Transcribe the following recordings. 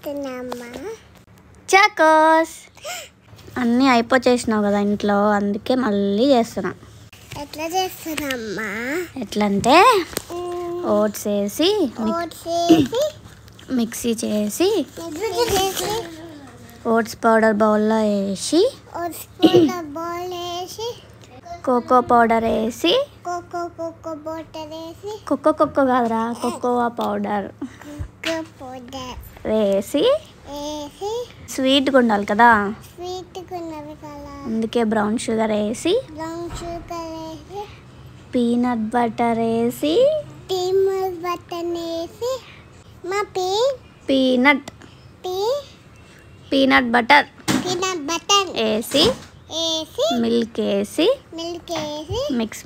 చేస్తున్నామ్మా? Chocos అన్నీ అయిపోచేసినావు కదా ఇంట్లో, అందుకే మళ్ళీ చేస్తున్నా. ఎట్లా చేస్తున్నామ్మా? ఎట్లంటే ఓట్స్ వేసి మిక్సీ చేసి ఓట్స్ పౌడర్ బౌల్లో వేసి కోకో పౌడర్ వేసి కోకో కాదురా కోకోవా పౌడర్ వేసి స్వీట్గా ఉండాలి కదా, అందుకే బ్రౌన్ షుగర్ వేసి పీనట్ బటర్ వేసి పీనట్ బటర్ వేసి మిల్క్ వేసి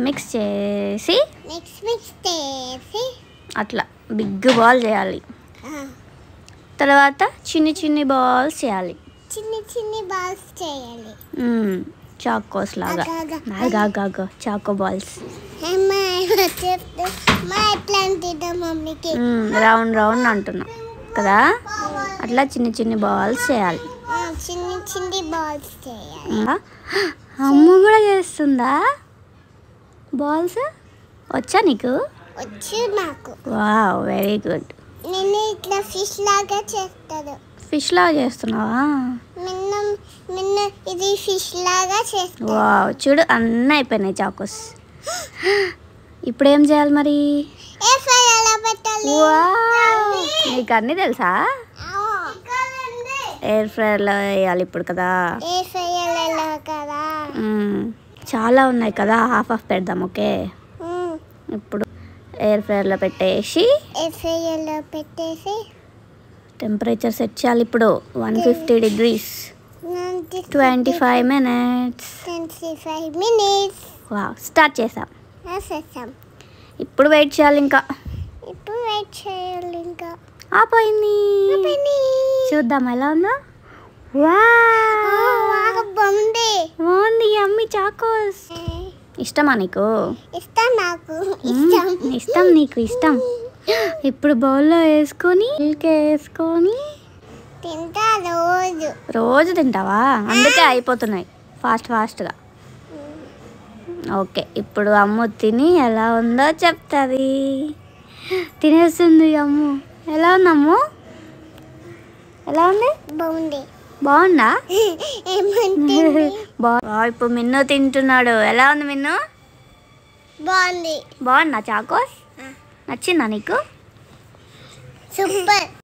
మిక్స్ చేసి అట్లా బిగ్ బాల్ చేయాలి. తర్వాత చిన్ని బాల్స్ చేయాలి, చాకోస్ లాగా. చాకో బాల్స్ రౌండ్ రౌండ్ అంటున్నా కదా, అట్లా చిన్ని బాల్స్ చేయాలి. అమ్మ కూడా చేస్తుందా బాల్స్? వచ్చా నీకు? నాకు. Wow, very good. నేను ఇట్లా ఫిష్ లాగా చేస్తాను. ఫిష్ లాగా చేస్తున్నావా? ఇది ఫిష్ లాగా చేస్తాను. వావ్, చూడు అన్నీ అయిపోయినాయి చాకోస్. ఇప్పుడు ఏం చేయాలి మరి? నీకు అన్నీ తెలుసా? ఎయిర్ ఫ్రైయర్లో వేయాలి ఇప్పుడు కదా. చాలా ఉన్నాయి కదా, హాఫ్ పెడదాం. ఓకే, ఇప్పుడు ఎయిర్ ఫ్రైయర్లో పెట్టేసి టెంపరేచర్ సెట్ చేయాలి. ఇప్పుడు 150 degrees 25 minutes. వావ్, స్టార్ట్ చేసాం. ఇప్పుడు వెయిట్ చేయాలి ఇంకా. ఆపోయింది, చూద్దాం ఎలా ఉందో. బాగుంది, అమ్మి చాకోస్. ఇష్టమా నీకు? ఇష్టం నీకు ఇష్టం. ఇప్పుడు బౌల్లో వేసుకొని మిల్క్ వేసుకొని రోజు తింటావా? అందుకే అయిపోతున్నాయి ఫాస్ట్గా. ఓకే, ఇప్పుడు అమ్ము తిని ఎలా ఉందో చెప్తుంది. తినేస్తుంది అమ్ము. ఎలా ఉంది అమ్ము? ఎలా ఉంది? బాగుందా? ఇప్పుడు మిన్ను తింటున్నాడు. ఎలా ఉంది మిన్ను? బాగుందా చాకోస్? నచ్చిందా నీకు? సూపర్.